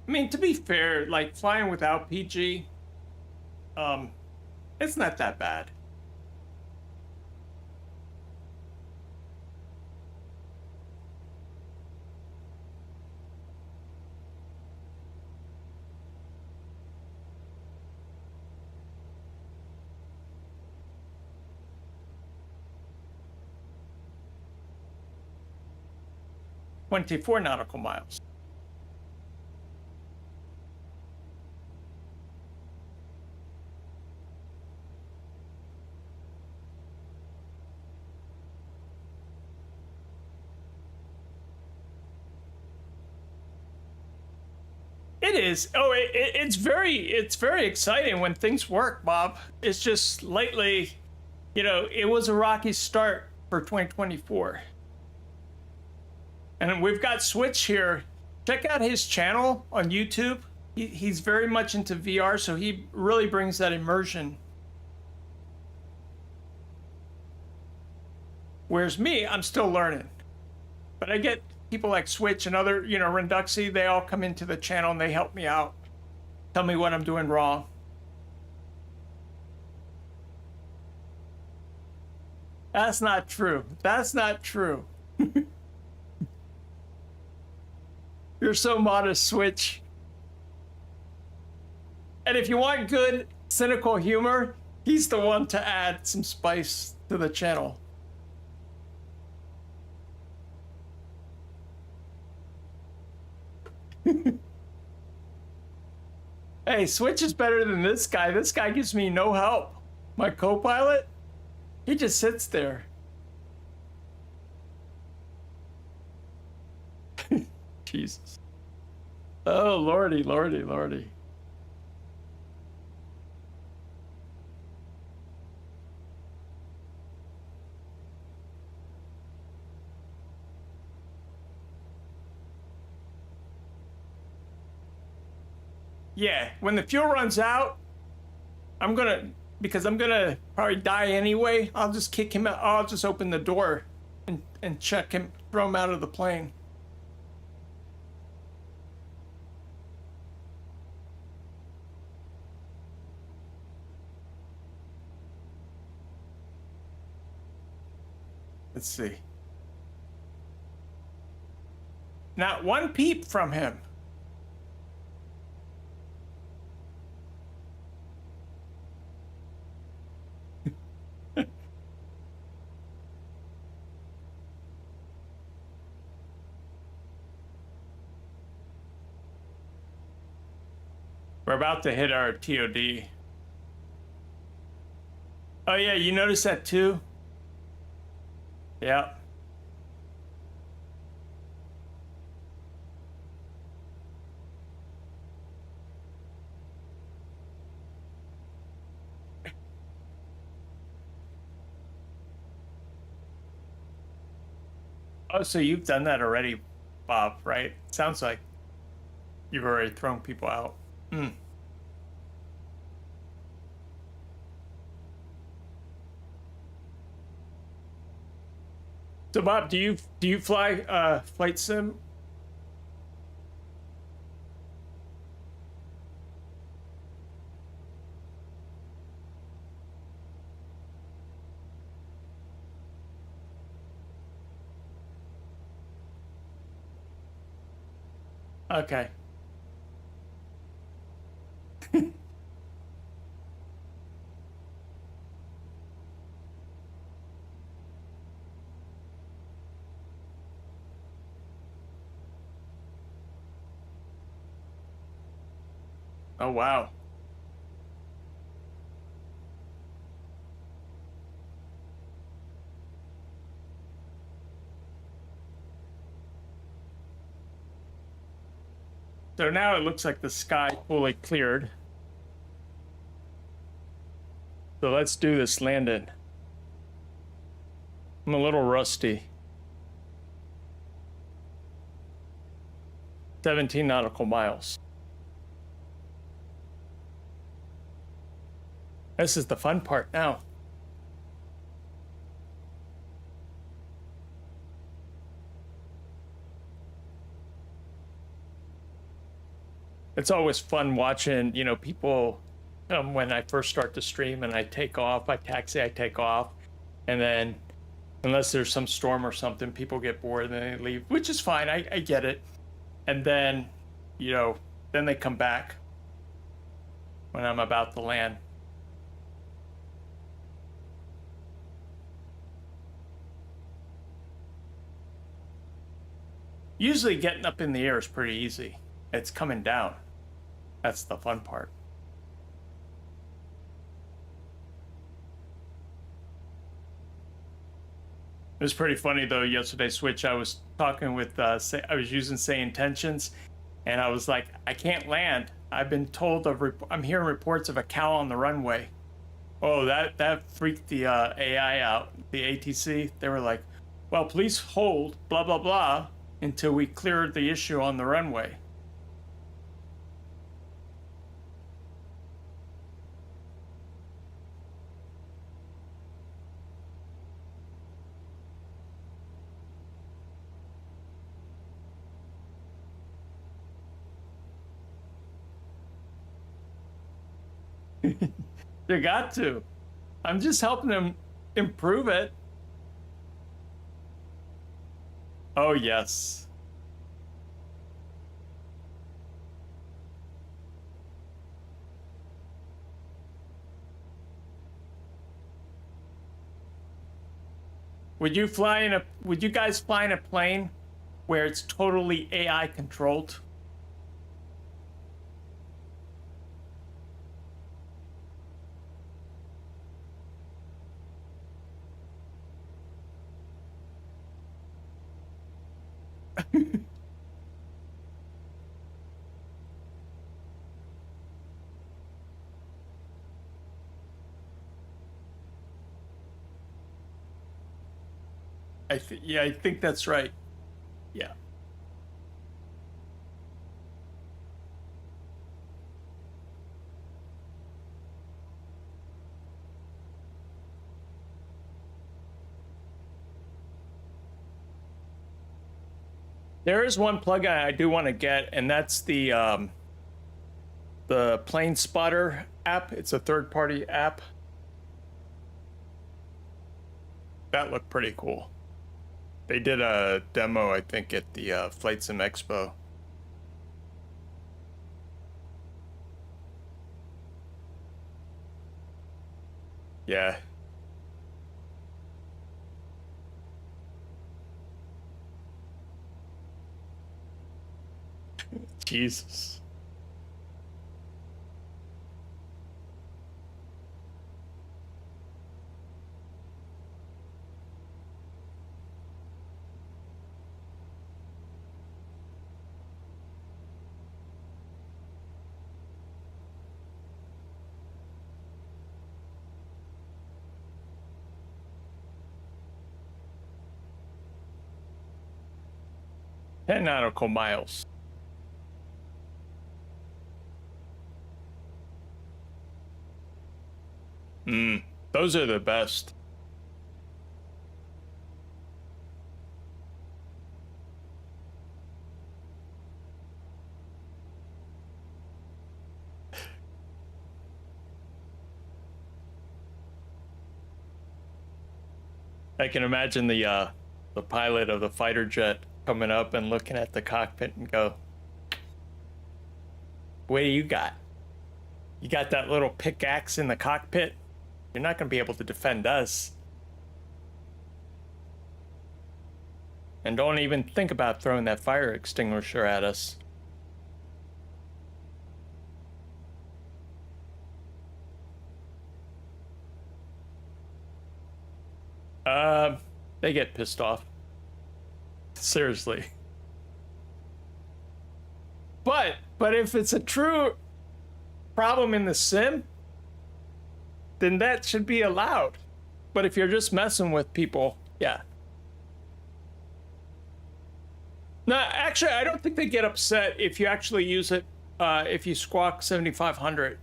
I mean, to be fair, like flying without PG, um, it's not that bad. "24 nautical miles." It is. Oh, it's very exciting when things work, Bob. It's just lately, it was a rocky start for 2024. And we've got Switch here. Check out his channel on YouTube. He's very much into VR, so he really brings that immersion. Whereas me, I'm still learning. But I get people like Switch and other, Renduxy, they all come into the channel and they help me out. Tell me what I'm doing wrong. That's not true. That's not true. You're so modest, Switch. And if you want good, cynical humor, he's the one to add some spice to the channel. Hey, Switch is better than this guy. This guy gives me no help. My co-pilot, he just sits there. Jesus. Oh, lordy, lordy, lordy. Yeah, when the fuel runs out, because I'm gonna probably die anyway, I'll just kick him out. I'll just open the door and check him, throw him out of the plane. Let's see. Not one peep from him. We're about to hit our TOD. Oh yeah, you noticed that too? Yeah. Oh, so you've done that already, Bob, right? Sounds like you've already thrown people out. Mm. So Bob, do you fly flight sim? Okay. Oh wow. So now it looks like the sky fully cleared. So let's do this landing. I'm a little rusty. 17 nautical miles. This is the fun part now. it's always fun watching, people when I first start to stream and I take off, I taxi, I take off, and then unless there's some storm or something, people get bored and then they leave, which is fine. I get it. And then, then they come back when I'm about to land. Usually getting up in the air is pretty easy. It's coming down. That's the fun part. It was pretty funny though. Yesterday, Switch, I was talking with, I was using Say Intentions, and I was like, I can't land. I've been told I'm hearing reports of a cow on the runway. Oh, that freaked the AI out, the ATC. They were like, well, please hold, blah, blah, blah, until we cleared the issue on the runway. You got to. I'm just helping them improve it. Oh, yes. Would you guys fly in a plane where it's totally AI controlled? I think that's right. Yeah. There is one plugin I do want to get, and that's the Plane Spotter app. It's a third-party app. That looked pretty cool. They did a demo, I think, at the Flight Sim Expo. Yeah. Jesus. Ten nautical miles. Those are the best. I can imagine the pilot of the fighter jet coming up and looking at the cockpit and go, "What do you got? You got that little pickaxe in the cockpit? You're not going to be able to defend us. And don't even think about throwing that fire extinguisher at us." They get pissed off. Seriously. But if it's a true problem in the sim, then that should be allowed. But if you're just messing with people, yeah. No, actually, I don't think they get upset if you actually use it, if you squawk 7500.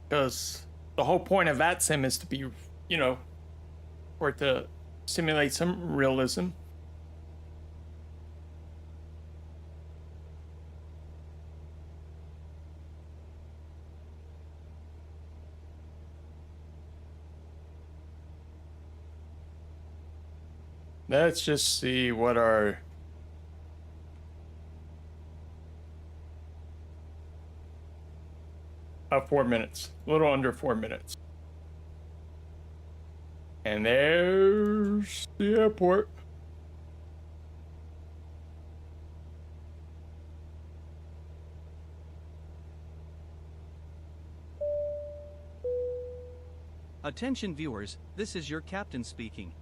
Because the whole point of Vatsim is to be, for it to simulate some realism. Let's just see what our... About 4 minutes. A little under 4 minutes. And there's the airport. Attention viewers, this is your captain speaking.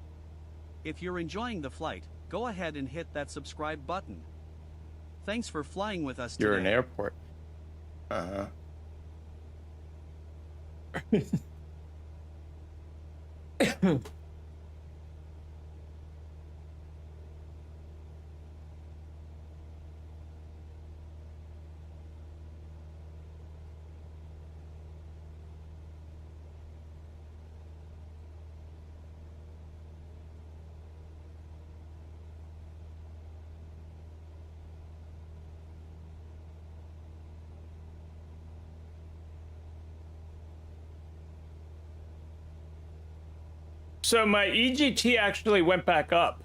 If you're enjoying the flight, go ahead and hit that subscribe button. Thanks for flying with us You're today. in airport. Uh-huh. So my EGT actually went back up.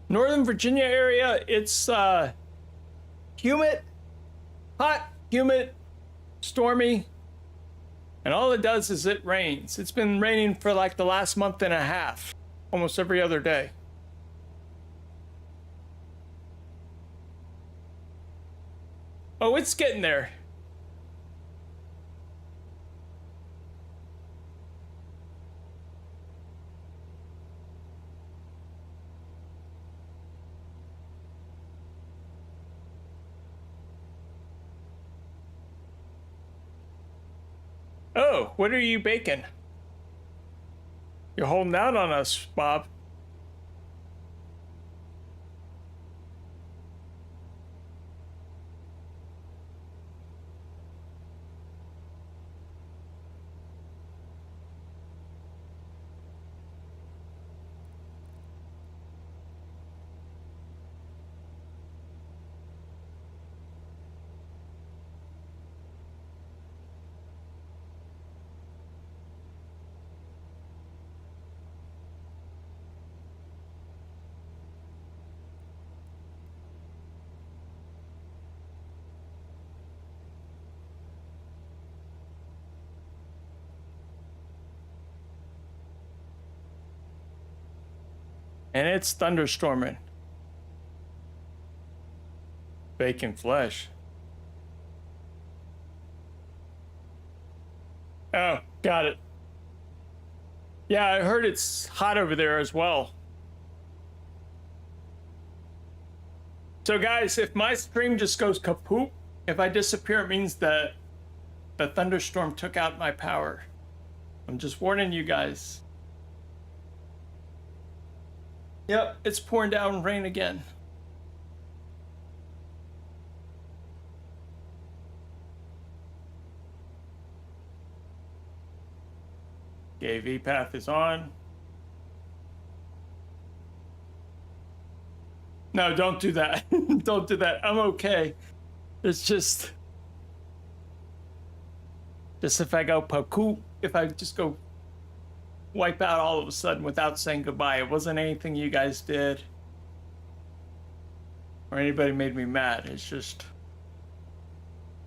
Northern Virginia area, it's humid, hot, humid, stormy, and all it does is it rains. It's been raining for like the last month and a half, almost every other day. Oh, it's getting there. Oh, what are you baking? You're holding out on us, Bob. And it's thunderstorming. Bacon flesh. Oh, got it. Yeah, I heard it's hot over there as well. So guys, if my stream just goes kaput, if I disappear, it means that the thunderstorm took out my power. I'm just warning you guys. Yep, it's pouring down rain again. Okay, VPath is on. No, don't do that. Don't do that. I'm okay. It's just if I go paku, if I just go wipe out all of a sudden without saying goodbye. It wasn't anything you guys did or anybody made me mad. It's just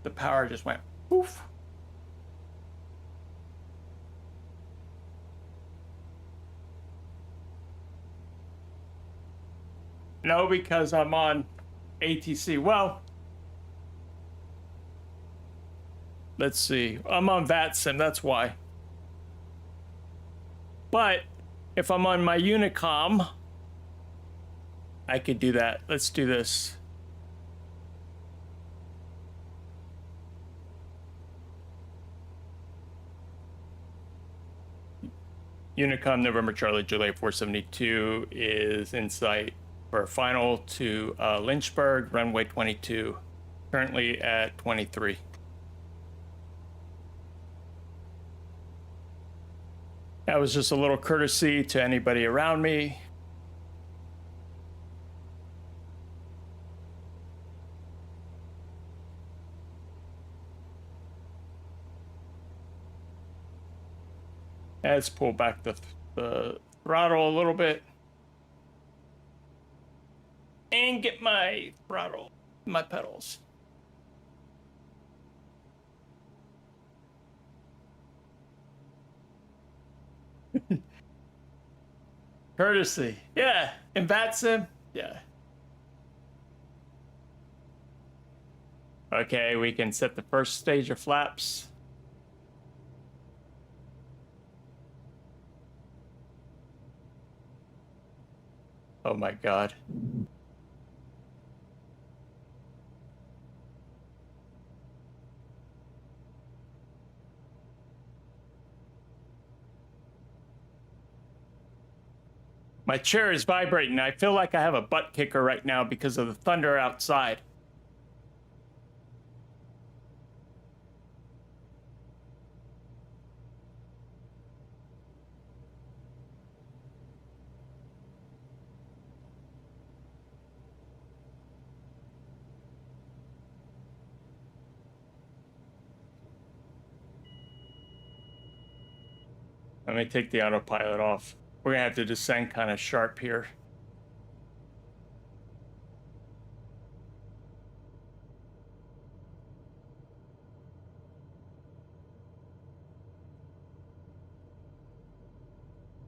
the power just went poof. No, because I'm on ATC. Well, let's see. I'm on Vatsim, that's why. But if I'm on my Unicom, I could do that. Let's do this. Unicom November Charlie Juliet 472 is in sight for final to Lynchburg, runway 22, currently at 23. That was just a little courtesy to anybody around me. Let's pull back the throttle a little bit. And get my throttle, my pedals. Courtesy. Yeah. And Vatsim. Yeah. Okay, we can set the first stage of flaps. Oh my God. My chair is vibrating. I feel like I have a butt kicker right now because of the thunder outside. Let me take the autopilot off. We're gonna have to descend kind of sharp here.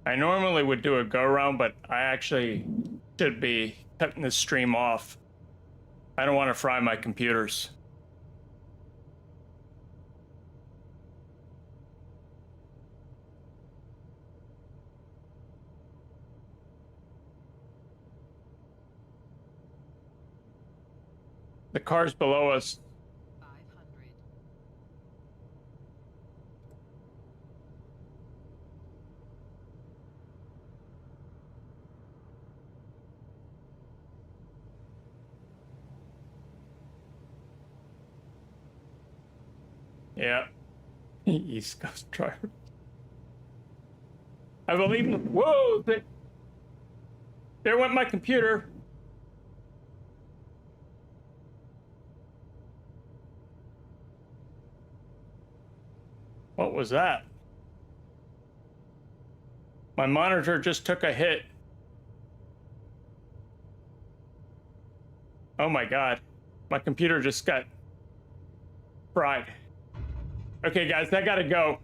I normally would do a go around, but I actually should be cutting the stream off. I don't want to fry my computers. The cars below us. 500. Yeah. East Coast driver. I believe. Whoa! There went my computer. What was that? My monitor just took a hit. Oh my God. My computer just got fried. Okay, guys, I gotta go.